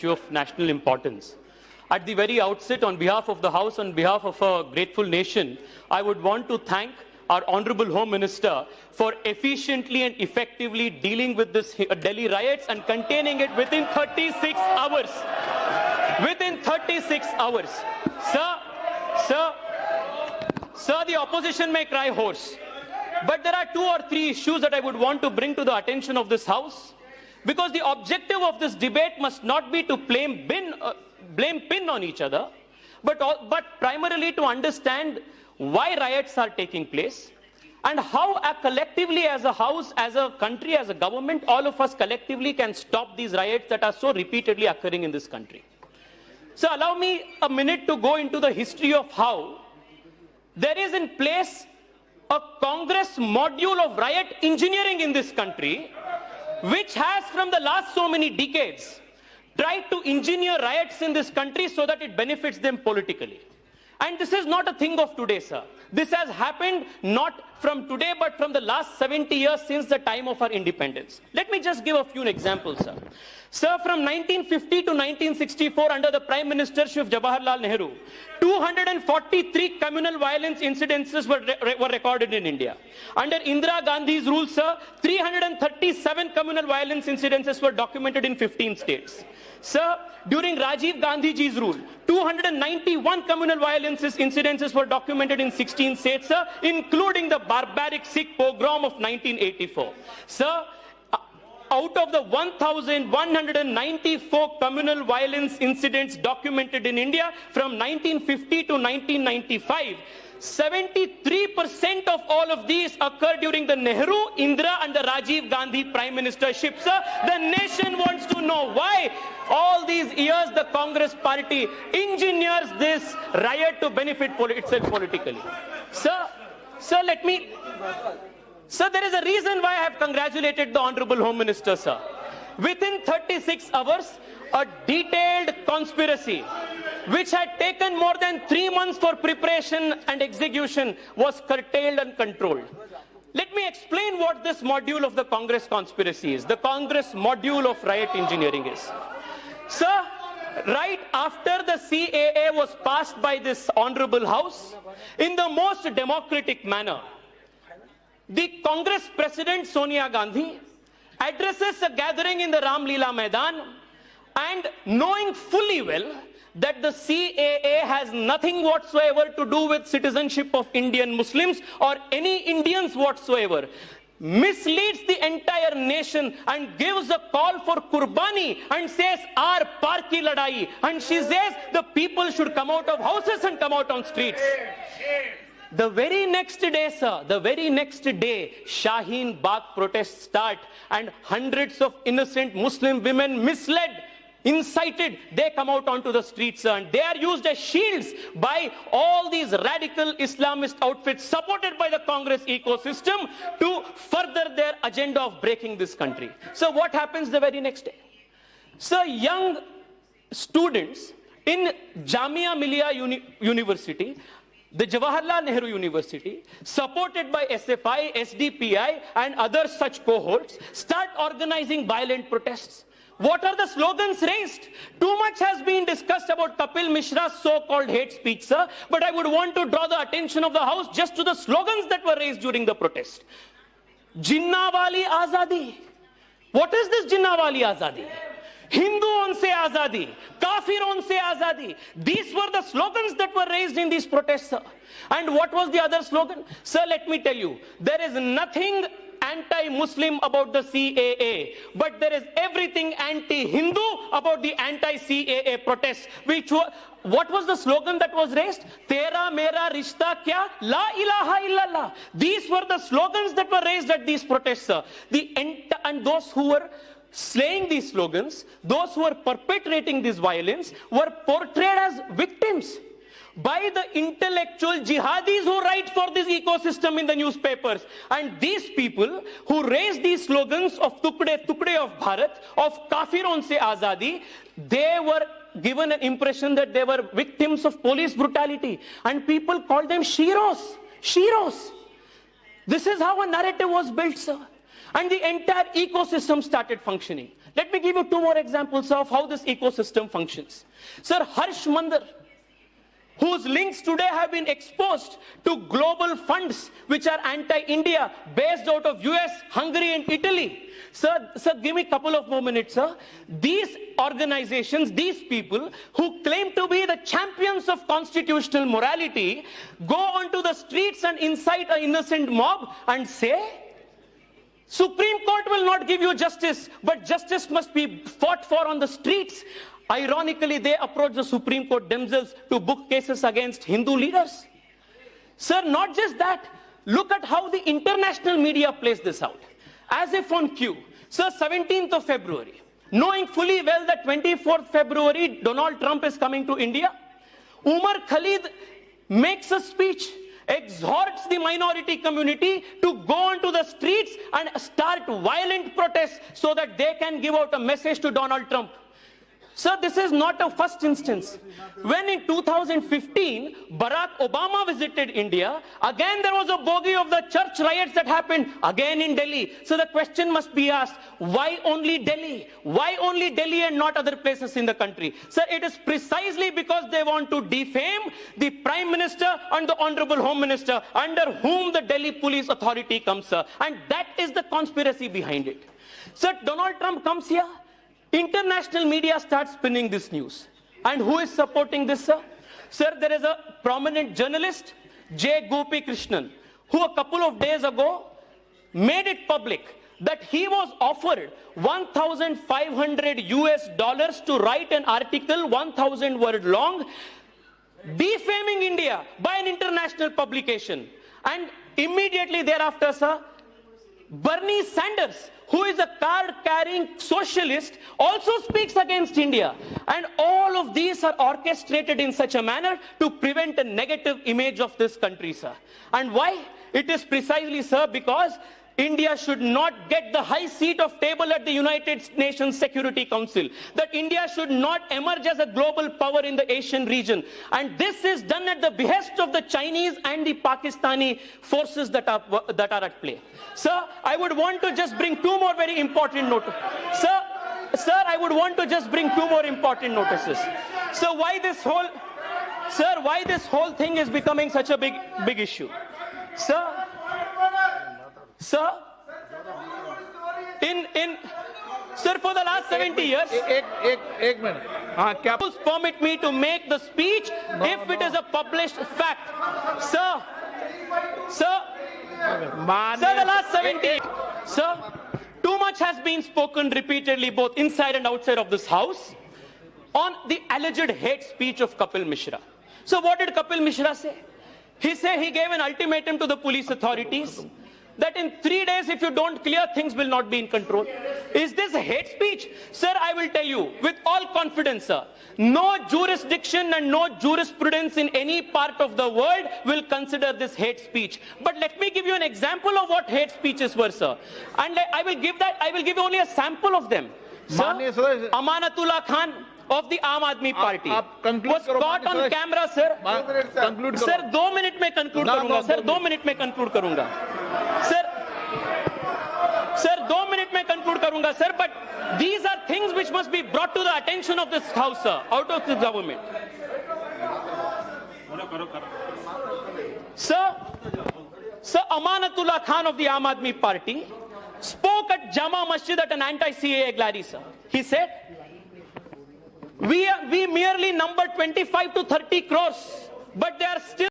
issue of national importance. At the very outset, on behalf of the House, on behalf of a grateful nation, I would want to thank our Honorable Home Minister for efficiently and effectively dealing with this Delhi riots and containing it within 36 hours. Within 36 hours. Sir, the opposition may cry hoarse. But there are 2 or 3 issues that I would want to bring to the attention of this House. Because the objective of this debate must not be to blame pin on each other, but primarily to understand why riots are taking place and how collectively as a House, as a country, as a government, all of us collectively can stop these riots that are so repeatedly occurring in this country. So allow me a minute to go into the history of how there is in place a Congress module of riot engineering in this country, which has from the last so many decades tried to engineer riots in this country so that it benefits them politically. And this is not a thing of today, sir. This has happened not from today, but from the last 70 years since the time of our independence. Let me just give a few examples, sir. Sir, from 1950 to 1964, under the Prime Ministership of Jawaharlal Nehru, 243 communal violence incidences were recorded in India. Under Indira Gandhi's rule, sir, 337 communal violence incidences were documented in 15 states. Sir, during Rajiv Gandhi's rule, 291 communal violence incidences were documented in 16 states, sir, including the barbaric Sikh pogrom of 1984. Sir, out of the 1,194 communal violence incidents documented in India from 1950 to 1995, 73% of all of these occurred during the Nehru, Indira and the Rajiv Gandhi Prime Ministership. Sir, the nation wants to know why all these years the Congress party engineers this riot to benefit itself politically. Sir, there is a reason why I have congratulated the Honorable Home Minister, sir. Within 36 hours, a detailed conspiracy, which had taken more than 3 months for preparation and execution, was curtailed and controlled. Let me explain what this module of the Congress conspiracy is, the Congress module of riot engineering is. Sir, right after the CAA was passed by this Honorable House, in the most democratic manner, the Congress President Sonia Gandhi addresses a gathering in the Ram Leela Maidan, and knowing fully well that the CAA has nothing whatsoever to do with citizenship of Indian Muslims or any Indians whatsoever, misleads the entire nation and gives a call for Qurbani and says, "Aar par ki ladai," and she says the people should come out of houses and come out on streets. The very next day, sir, the very next day, Shaheen Bagh protests start, and hundreds of innocent Muslim women, misled, incited, they come out onto the streets, sir, and they are used as shields by all these radical Islamist outfits supported by the Congress ecosystem to further their agenda of breaking this country. So what happens the very next day? Sir, young students in Jamia Millia University, the Jawaharlal Nehru University, supported by SFI, SDPI and other such cohorts, start organizing violent protests. What are the slogans raised? Too much has been discussed about Kapil Mishra's so-called hate speech, sir, but I would want to draw the attention of the House just to the slogans that were raised during the protest. Jinnah wali azadi. What is this Jinnah wali azadi? Hinduon se azadi, Kafiron se azadi. These were the slogans that were raised in these protests, sir. And what was the other slogan? Sir, let me tell you, there is nothing anti-Muslim about the CAA, but there is everything anti-Hindu about the anti-CAA protests. What was the slogan that was raised? Tera mera rishta kya? La ilaha illallah. These were the slogans that were raised at these protests, sir. And those who were slaying these slogans, those who were perpetrating this violence, were portrayed as victims by the intellectual jihadis who write for this ecosystem in the newspapers. And these people who raised these slogans of Tukde Tukde of Bharat, of Kafiron se Azadi, they were given an impression that they were victims of police brutality. And people called them Shiros. Shiros. This is how a narrative was built, sir. And the entire ecosystem started functioning. Let me give you two more examples of how this ecosystem functions. Sir, Harsh Mandar, whose links today have been exposed to global funds which are anti-India, based out of US, Hungary and Italy. Sir, give me a couple of more minutes, sir. These organizations, these people who claim to be the champions of constitutional morality, go onto the streets and incite an innocent mob and say, Supreme Court will not give you justice, but justice must be fought for on the streets. Ironically, they approach the Supreme Court themselves to book cases against Hindu leaders. Sir, not just that, look at how the international media plays this out. As if on cue. Sir, 17th of February, knowing fully well that 24th February, Donald Trump is coming to India, Umar Khalid makes a speech, exhorts the minority community to go onto the streets and start violent protests so that they can give out a message to Donald Trump. Sir, this is not a first instance. When in 2015, Barack Obama visited India, again there was a bogey of the church riots that happened again in Delhi. So the question must be asked, why only Delhi? Why only Delhi and not other places in the country? Sir, it is precisely because they want to defame the Prime Minister and the Honorable Home Minister under whom the Delhi Police Authority comes, sir. And that is the conspiracy behind it. Sir, Donald Trump comes here. International media starts spinning this news. And who is supporting this, sir? Sir, there is a prominent journalist, J. Gopi Krishnan, who a couple of days ago made it public that he was offered $1,500 to write an article 1,000 word long, defaming India by an international publication. And immediately thereafter, sir, Bernie Sanders, who is a card-carrying socialist, also speaks against India. And all of these are orchestrated in such a manner to prevent a negative image of this country, sir. And why? It is precisely, sir, because India should not get the high seat of table at the United Nations Security Council. That India should not emerge as a global power in the Asian region. And this is done at the behest of the Chinese and the Pakistani forces that are at play. Sir, I would want to just bring two more very important notices. Sir, I would want to just bring two more important notices. So why this whole thing is becoming such a big issue? Sir, sir, for the last 70 years, एक minute, permit me to make the speech if it is a published fact. Sir, the last 70 years, sir, too much has been spoken repeatedly, both inside and outside of this house, on the alleged hate speech of Kapil Mishra. So what did Kapil Mishra say? He said he gave an ultimatum to the police authorities that in 3 days, if you don't clear, things will not be in control. Is this hate speech? Sir, I will tell you with all confidence, sir, no jurisdiction and no jurisprudence in any part of the world will consider this hate speech. But let me give you an example of what hate speeches were, sir. And I will give you only a sample of them. Sir, Amanatullah Khan of the Aam Aadmi Party was caught on camera, sir. Sir, 2 minutes में conclude करूँगा. Sir, 2 minutes में conclude करूँगा. Sir, 2 minutes में conclude करूँगा, sir. But these are things which must be brought to the attention of this house, sir, out of the government. Sir, Amanatullah Khan of the Aam Aadmi Party spoke at Jama Masjid at an anti-CAA rally, sir. He said, we merely number 25 to 30 crores, but they are still